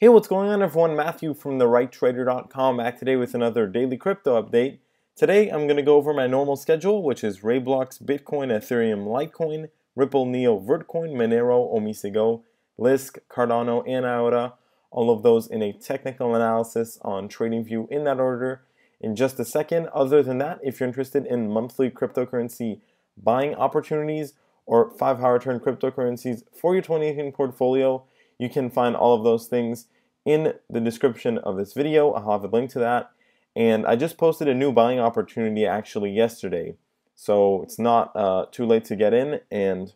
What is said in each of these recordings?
Hey, what's going on everyone? Matthew from therighttrader.com back today with another daily crypto update. Today I'm going to go over my normal schedule, which is Roblox, Bitcoin, Ethereum, Litecoin, Ripple, Neo, Vertcoin, Manero, Omisego, Liske, Cardano, and IOTA. All of those in a technical analysis on TradingView in that order in just a second. Other than that, if you're interested in monthly cryptocurrency buying opportunities or 5-hour return cryptocurrencies for your 2018 portfolio, you can find all of those things in the description of this video. I'll have a link to that. And I just posted a new buying opportunity actually yesterday. So it's not too late to get in, and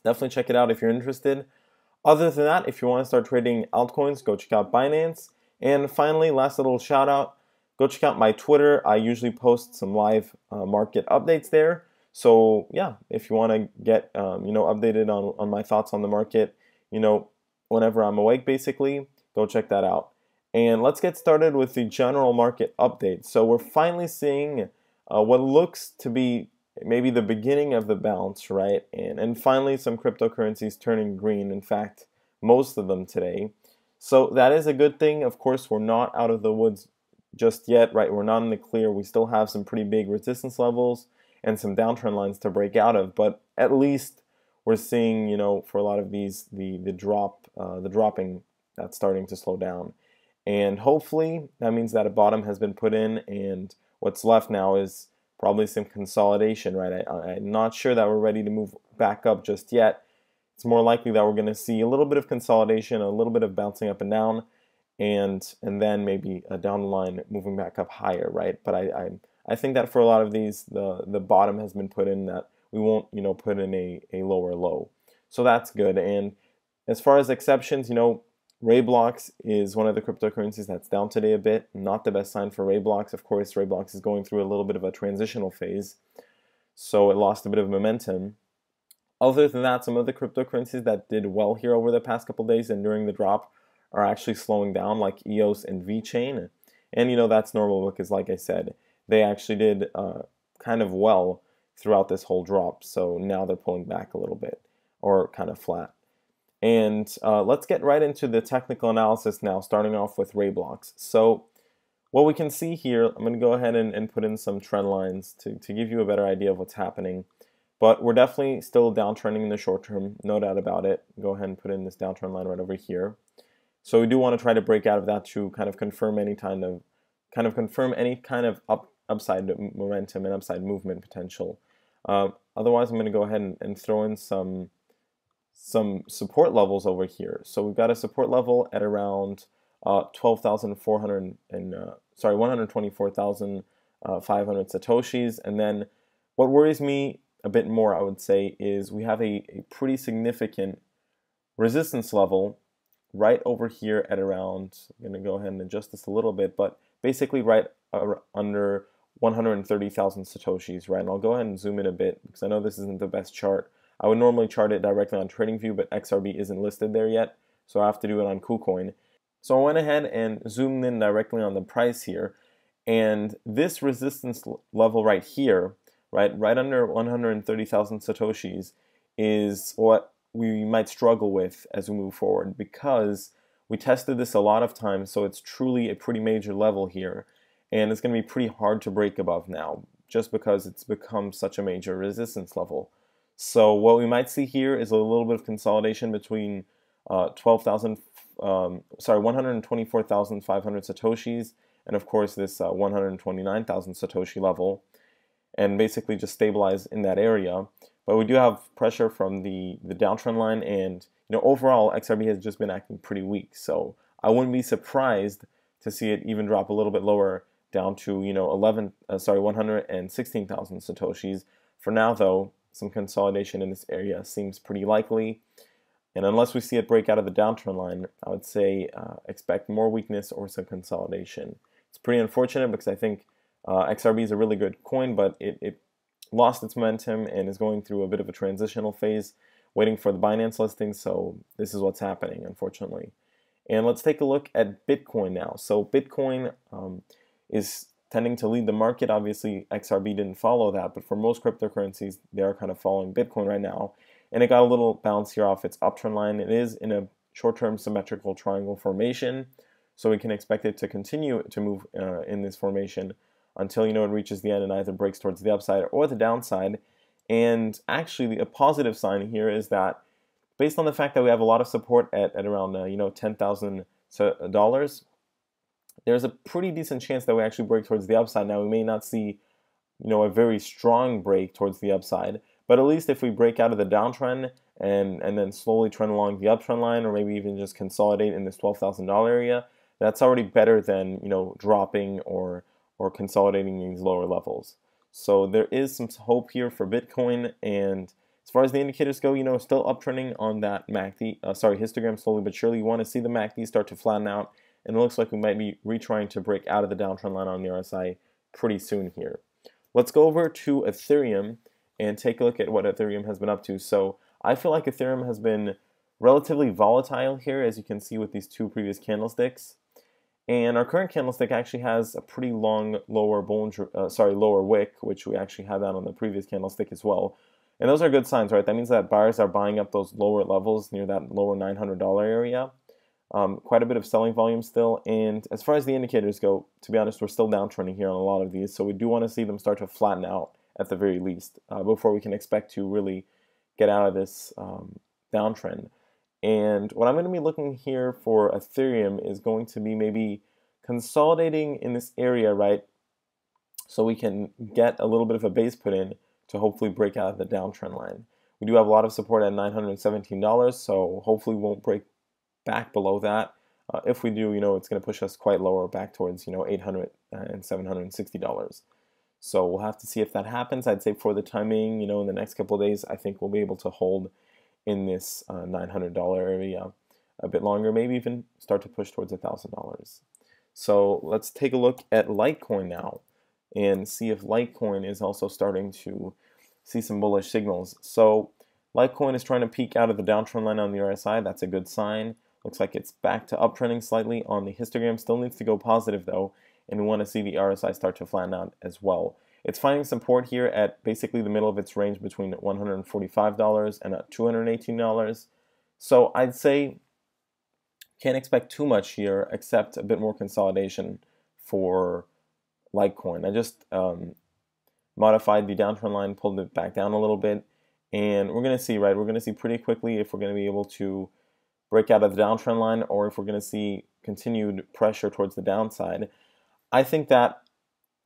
definitely check it out if you're interested. Other than that, if you want to start trading altcoins, go check out Binance. And finally, last little shout out, go check out my Twitter. I usually post some live market updates there. So yeah, if you want to get updated on my thoughts on the market, whenever I'm awake, basically, go check that out. And let's get started with the general market update. So we're finally seeing what looks to be maybe the beginning of the bounce, right? And finally some cryptocurrencies turning green. In fact, most of them today. So that is a good thing. Of course, we're not out of the woods just yet, right? We're not in the clear. We still have some pretty big resistance levels and some downtrend lines to break out of, but at least we're seeing, for a lot of these, the dropping that's starting to slow down. And hopefully that means that a bottom has been put in, and what's left now is probably some consolidation, right? I'm not sure that we're ready to move back up just yet. It's more likely that we're going to see a little bit of consolidation, a little bit of bouncing up and down, and then maybe a down the line moving back up higher, right? But I think that for a lot of these, the bottom has been put in, that we won't, put in a lower low. So that's good. And as far as exceptions, Roblox is one of the cryptocurrencies that's down today a bit. Not the best sign for Roblox. Of course, Roblox is going through a little bit of a transitional phase, so it lost a bit of momentum. Other than that, some of the cryptocurrencies that did well here over the past couple days and during the drop are actually slowing down, like EOS and VeChain. And that's normal because, like I said, they actually did kind of well throughout this whole drop. So now they're pulling back a little bit, or kind of flat. And let's get right into the technical analysis now, starting off with Roblox. So what we can see here, I'm going to go ahead and put in some trend lines to give you a better idea of what's happening. But we're definitely still downtrending in the short term, no doubt about it. Go ahead and put in this downtrend line right over here. So we do want to try to break out of that to kind of confirm any kind of upside momentum and upside movement potential. Otherwise, I'm going to go ahead and throw in some support levels over here. So we've got a support level at around 124,500 satoshis. And then what worries me a bit more, I would say, is we have a pretty significant resistance level right over here at around, I'm going to go ahead and adjust this a little bit, but basically right under 130,000 satoshis, right? And I'll go ahead and zoom in a bit because I know this isn't the best chart. I would normally chart it directly on TradingView, but XRB isn't listed there yet, so I have to do it on KuCoin. So I went ahead and zoomed in directly on the price here, and this resistance level right here, right under 130,000 satoshis, is what we might struggle with as we move forward, because we tested this a lot of times, so it's truly a pretty major level here, and it's going to be pretty hard to break above now, just because it's become such a major resistance level. So what we might see here is a little bit of consolidation between 124,500 satoshis, and of course this 129,000 satoshi level, and basically just stabilize in that area. But we do have pressure from the downtrend line, and overall XRB has just been acting pretty weak. So I wouldn't be surprised to see it even drop a little bit lower, down to 116,000 satoshis. For now, though, some consolidation in this area seems pretty likely, and unless we see it break out of the downtrend line, I would say expect more weakness or some consolidation. It's pretty unfortunate because I think XRB is a really good coin, but it lost its momentum and is going through a bit of a transitional phase, waiting for the Binance listing. So this is what's happening, unfortunately. And let's take a look at Bitcoin now. So Bitcoin is tending to lead the market. Obviously, XRB didn't follow that, but for most cryptocurrencies, they are kind of following Bitcoin right now. And it got a little bounce here off its uptrend line. It is in a short-term symmetrical triangle formation. So we can expect it to continue to move in this formation until it reaches the end and either breaks towards the upside or the downside. And actually, a positive sign here is that based on the fact that we have a lot of support at around $10,000, there's a pretty decent chance that we actually break towards the upside. Now, we may not see a very strong break towards the upside, but at least if we break out of the downtrend and then slowly trend along the uptrend line, or maybe even just consolidate in this $12,000 area, that's already better than dropping or consolidating these lower levels. So there is some hope here for Bitcoin. And as far as the indicators go, still uptrending on that histogram slowly but surely. You want to see the MACD start to flatten out, and it looks like we might be retrying to break out of the downtrend line on the RSI pretty soon here. Let's go over to Ethereum and take a look at what Ethereum has been up to. So I feel like Ethereum has been relatively volatile here, as you can see with these two previous candlesticks. And our current candlestick actually has a pretty long lower wick, which we actually had that on the previous candlestick as well. And those are good signs, right? That means that buyers are buying up those lower levels near that lower $900 area. Quite a bit of selling volume still. And as far as the indicators go, to be honest, we're still downtrending here on a lot of these. So we do want to see them start to flatten out at the very least before we can expect to really get out of this downtrend. And what I'm going to be looking here for Ethereum is going to be maybe consolidating in this area, right? So we can get a little bit of a base put in to hopefully break out of the downtrend line. We do have a lot of support at $917, so hopefully we won't break back below that. If we do, it's going to push us quite lower back towards, $800 and $760. So we'll have to see if that happens. I'd say for the timing, in the next couple of days, I think we'll be able to hold in this $900 area a bit longer, maybe even start to push towards $1,000. So let's take a look at Litecoin now and see if Litecoin is also starting to see some bullish signals. So Litecoin is trying to peak out of the downtrend line on the RSI. That's a good sign. Looks like it's back to uptrending slightly on the histogram. Still needs to go positive though, and we want to see the RSI start to flatten out as well. It's finding support here at basically the middle of its range between $145 and $218. So I'd say can't expect too much here except a bit more consolidation for Litecoin. I just modified the downtrend line, pulled it back down a little bit, and we're going to see, right? We're going to see pretty quickly if we're going to be able to break out of the downtrend line or if we're going to see continued pressure towards the downside. I think that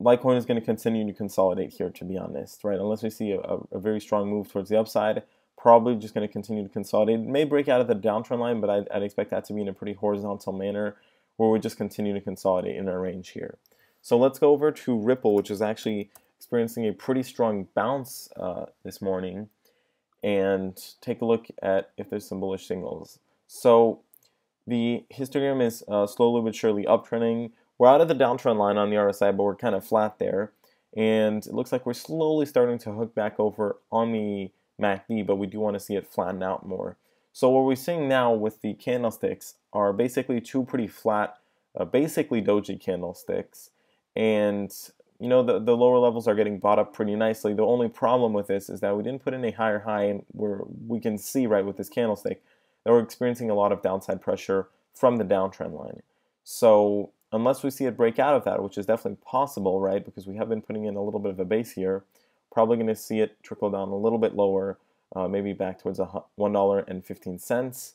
Litecoin is going to continue to consolidate here, to be honest, right? Unless we see a very strong move towards the upside, probably just going to continue to consolidate. It may break out of the downtrend line, but I'd expect that to be in a pretty horizontal manner where we just continue to consolidate in our range here. So let's go over to Ripple, which is actually experiencing a pretty strong bounce this morning, and take a look at if there's some bullish signals. So the histogram is slowly but surely uptrending. We're out of the downtrend line on the RSI, but we're kind of flat there. And it looks like we're slowly starting to hook back over on the MACD, but we do want to see it flatten out more. So what we're seeing now with the candlesticks are basically two pretty flat, basically doji candlesticks. And the lower levels are getting bought up pretty nicely. The only problem with this is that we didn't put in a higher high, and we can see right with this candlestick that we're experiencing a lot of downside pressure from the downtrend line. So unless we see it break out of that, which is definitely possible, right, because we have been putting in a little bit of a base here, probably going to see it trickle down a little bit lower, maybe back towards $1.15.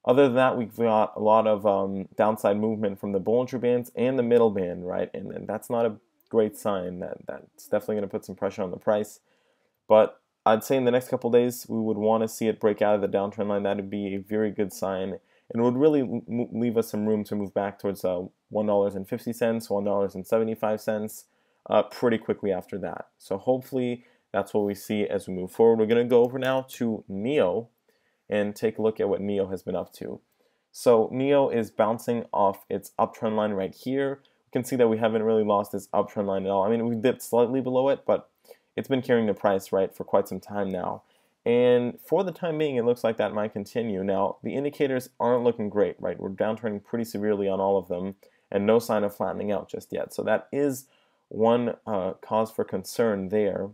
Other than that, we've got a lot of downside movement from the Bollinger Bands and the middle band, right, and that's not a great sign. That's definitely going to put some pressure on the price. But I'd say in the next couple of days, we would want to see it break out of the downtrend line. That would be a very good sign, and would really leave us some room to move back towards $1.50, $1.75 pretty quickly after that. So hopefully that's what we see as we move forward. We're going to go over now to NEO and take a look at what NEO has been up to. So NEO is bouncing off its uptrend line right here. We can see that we haven't really lost this uptrend line at all. I mean, we dipped slightly below it, but it's been carrying the price, right, for quite some time now. And for the time being, it looks like that might continue. Now, the indicators aren't looking great, right? We're downtrending pretty severely on all of them, and no sign of flattening out just yet. So that is one cause for concern there.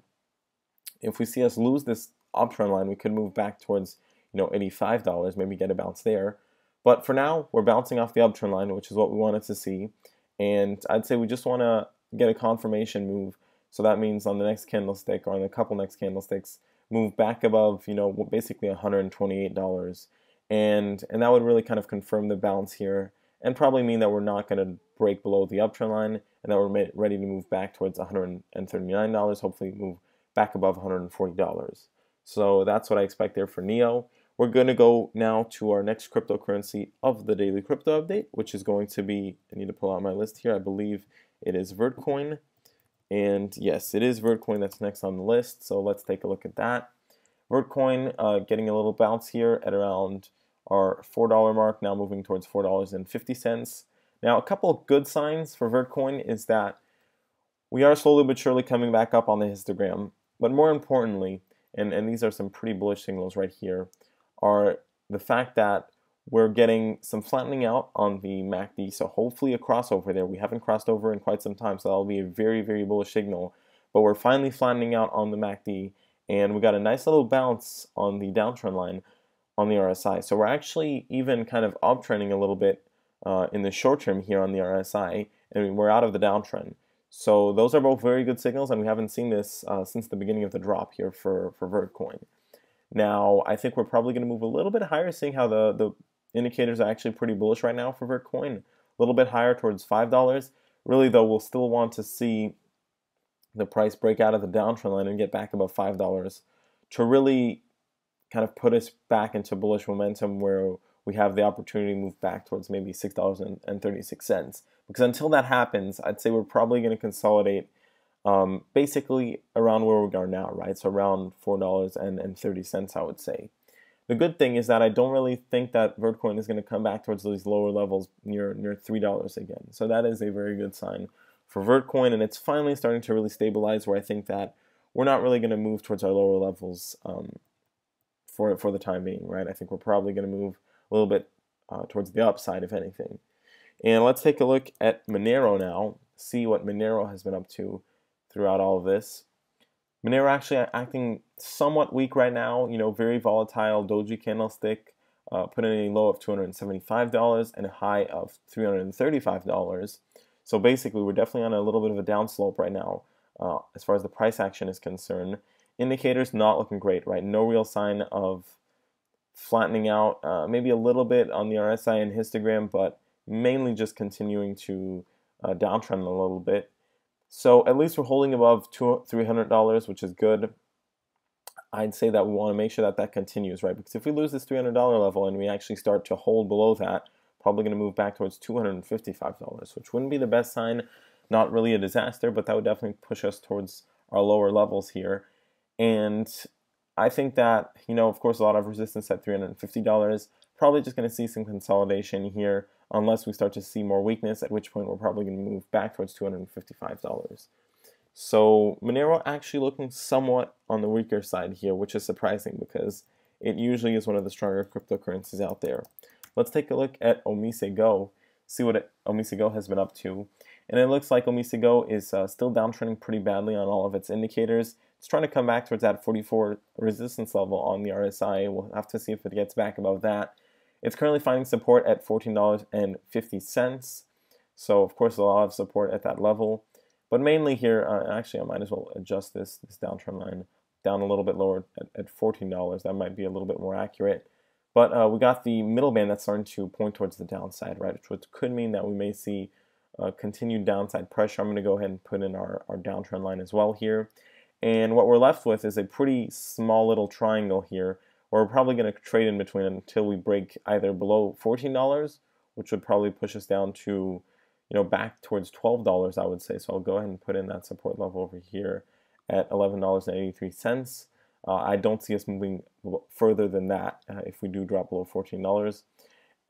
If we see us lose this uptrend line, we could move back towards $85, maybe get a bounce there. But for now, we're bouncing off the uptrend line, which is what we wanted to see. And I'd say we just want to get a confirmation move. So that means on the next candlestick or on a couple next candlesticks, move back above, basically $128. And that would really kind of confirm the bounce here and probably mean that we're not going to break below the uptrend line and that we're ready to move back towards $139, hopefully move back above $140. So that's what I expect there for NEO. We're going to go now to our next cryptocurrency of the daily crypto update, which is going to be, I need to pull out my list here, I believe it is Vertcoin. And yes, it is Vertcoin that's next on the list, so let's take a look at that. Vertcoin getting a little bounce here at around our $4 mark, now moving towards $4.50. Now, a couple of good signs for Vertcoin is that we are slowly but surely coming back up on the histogram, but more importantly, and these are some pretty bullish signals right here, are the fact that we're getting some flattening out on the MACD, so hopefully a crossover there. We haven't crossed over in quite some time, so that'll be a very, very bullish signal. But we're finally flattening out on the MACD, and we got a nice little bounce on the downtrend line on the RSI. So we're actually even kind of uptrending a little bit in the short term here on the RSI, and we're out of the downtrend. So those are both very good signals, and we haven't seen this since the beginning of the drop here for Vertcoin. Now, I think we're probably going to move a little bit higher, seeing how the indicators are actually pretty bullish right now for Vertcoin. A little bit higher towards $5. Really, though, we'll still want to see the price break out of the downtrend line and get back above $5 to really kind of put us back into bullish momentum where we have the opportunity to move back towards maybe $6.36. Because until that happens, I'd say we're probably going to consolidate basically around where we are now, right? So around $4.30, I would say. The good thing is that I don't really think that Vertcoin is going to come back towards these lower levels near $3 again. So that is a very good sign for Vertcoin, and it's finally starting to really stabilize where I think that we're not really going to move towards our lower levels for the time being, right? I think we're probably going to move a little bit towards the upside, if anything. And let's take a look at Manero now, see what Manero has been up to throughout all of this. Manero actually acting somewhat weak right now, very volatile doji candlestick, put in a low of $275 and a high of $335. So basically, we're definitely on a little bit of a downslope right now as far as the price action is concerned. Indicators not looking great, right? No real sign of flattening out, maybe a little bit on the RSI and histogram, but mainly just continuing to downtrend a little bit. So at least we're holding above $300, which is good. I'd say that we want to make sure that that continues, right? Because if we lose this $300 level and we actually start to hold below that, probably going to move back towards $255, which wouldn't be the best sign. Not really a disaster, but that would definitely push us towards our lower levels here. And I think that, of course, a lot of resistance at $350. Probably just going to see some consolidation here unless we start to see more weakness, at which point we're probably going to move back towards $255. So Manero actually looking somewhat on the weaker side here, which is surprising because it usually is one of the stronger cryptocurrencies out there. Let's take a look at Omise Go, see what Omise Go has been up to. And it looks like Omise Go is still downtrending pretty badly on all of its indicators. It's trying to come back towards that 44 resistance level on the RSI. We'll have to see if it gets back above that. It's currently finding support at $14.50. So, of course, a lot of support at that level. But mainly here, actually, I might as well adjust this downtrend line down a little bit lower at $14. That might be a little bit more accurate. But we got the middle band that's starting to point towards the downside, right? Which could mean that we may see continued downside pressure. I'm going to go ahead and put in our downtrend line as well here. And what we're left with is a pretty small little triangle here, where we're probably going to trade in between until we break either below $14, which would probably push us down to, back towards $12, I would say. So I'll go ahead and put in that support level over here at $11.83. I don't see us moving further than that if we do drop below $14.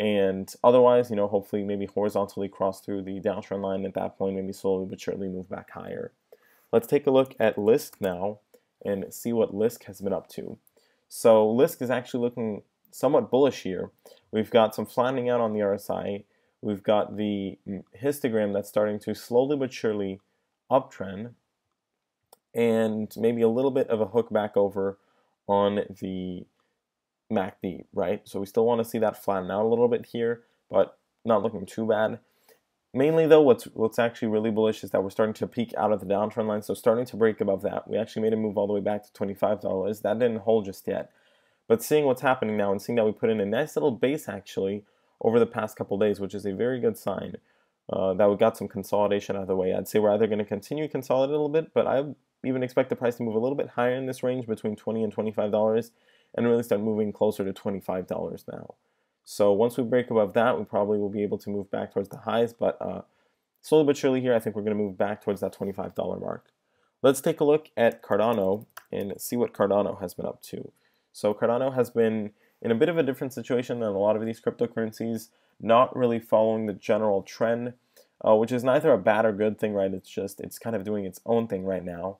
And otherwise, hopefully maybe horizontally cross through the downtrend line at that point, maybe slowly but surely move back higher. Let's take a look at Liske now and see what Liske has been up to. So Liske is actually looking somewhat bullish here. We've got some flattening out on the RSI. We've got the histogram that's starting to slowly but surely uptrend, and maybe a little bit of a hook back over on the MACD, right? So we still want to see that flatten out a little bit here, but not looking too bad. Mainly though, what's actually really bullish is that we're starting to peak out of the downtrend line, so starting to break above that. We actually made a move all the way back to $25. That didn't hold just yet. But seeing what's happening now and seeing that we put in a nice little base actually over the past couple days, which is a very good sign that we got some consolidation out of the way. I'd say we're either going to continue to consolidate a little bit, but I even expect the price to move a little bit higher in this range between $20 and $25 and really start moving closer to $25 now. So once we break above that, we probably will be able to move back towards the highs, but slowly but surely here, I think we're going to move back towards that $25 mark. Let's take a look at Cardano and see what Cardano has been up to. So Cardano has been in a bit of a different situation than a lot of these cryptocurrencies, not really following the general trend, which is neither a bad or good thing, right? It's kind of doing its own thing right now.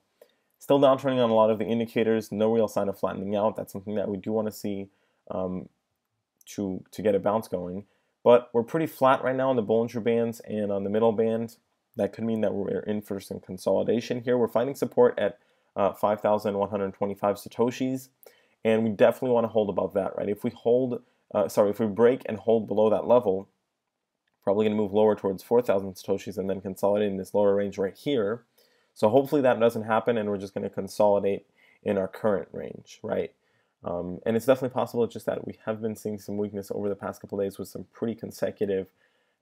Still downtrending on a lot of the indicators, no real sign of flattening out. That's something that we do want to see to get a bounce going. But we're pretty flat right now on the Bollinger Bands and on the middle band. That could mean that we're in for some consolidation here. We're finding support at 5,125 Satoshis. And we definitely want to hold above that, right? If we if we break and hold below that level, probably going to move lower towards 4,000 Satoshis and then consolidate in this lower range right here. So hopefully that doesn't happen and we're just going to consolidate in our current range, right? And it's definitely possible. It's just that we have been seeing some weakness over the past couple of days with some pretty consecutive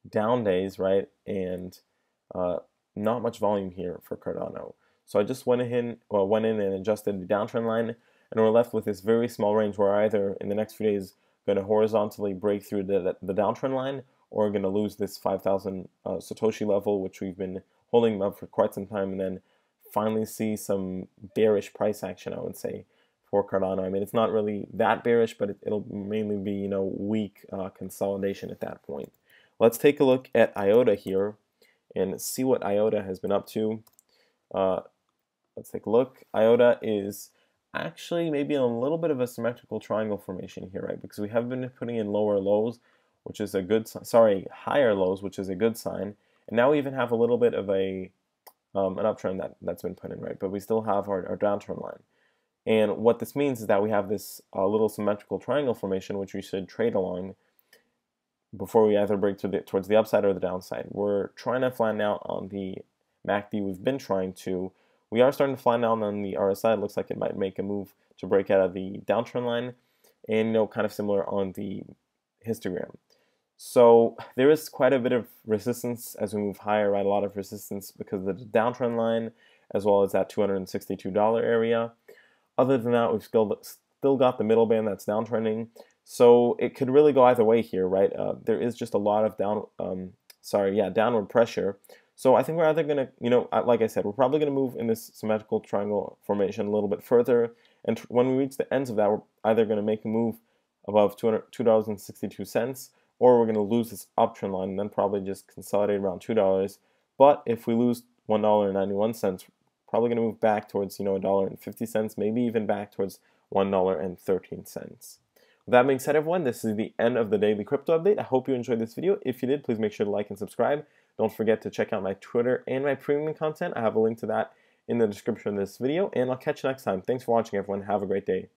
down days, right? And not much volume here for Cardano. So I just went in and adjusted the downtrend line, and we're left with this very small range where either in the next few days going to horizontally break through the downtrend line, or we're going to lose this 5,000 Satoshi level, which we've been holding up for quite some time, and then finally see some bearish price action, I would say, for Cardano. I mean, it's not really that bearish, but it'll mainly be, weak consolidation at that point. Let's take a look at IOTA here and see what IOTA has been up to. Let's take a look. IOTA is actually maybe in a little bit of a symmetrical triangle formation here, right? Because we have been putting in lower lows, which is a good sign. Higher lows, which is a good sign. And now we even have a little bit of an uptrend that's been put in, right? But we still have our downtrend line. And what this means is that we have this little symmetrical triangle formation, which we should trade along before we either break towards the upside or the downside. We're trying to flatten out on the MACD. We've been trying to. We are starting to flatten out on the RSI. It looks like it might make a move to break out of the downtrend line, and kind of similar on the histogram. So there is quite a bit of resistance as we move higher, right? A lot of resistance because of the downtrend line, as well as that $262 area. Other than that, we've still got the middle band that's downtrending. So it could really go either way here, right? There is just a lot of downward pressure. So I think we're either going to, like I said, we're probably going to move in this symmetrical triangle formation a little bit further. And when we reach the ends of that, we're either going to make a move above $2.62, or we're going to lose this uptrend line and then probably just consolidate around $2. But if we lose $1.91, probably going to move back towards, $1.50, maybe even back towards $1.13. With that being said, everyone, this is the end of the daily crypto update. I hope you enjoyed this video. If you did, please make sure to like and subscribe. Don't forget to check out my Twitter and my premium content. I have a link to that in the description of this video, and I'll catch you next time. Thanks for watching, everyone. Have a great day.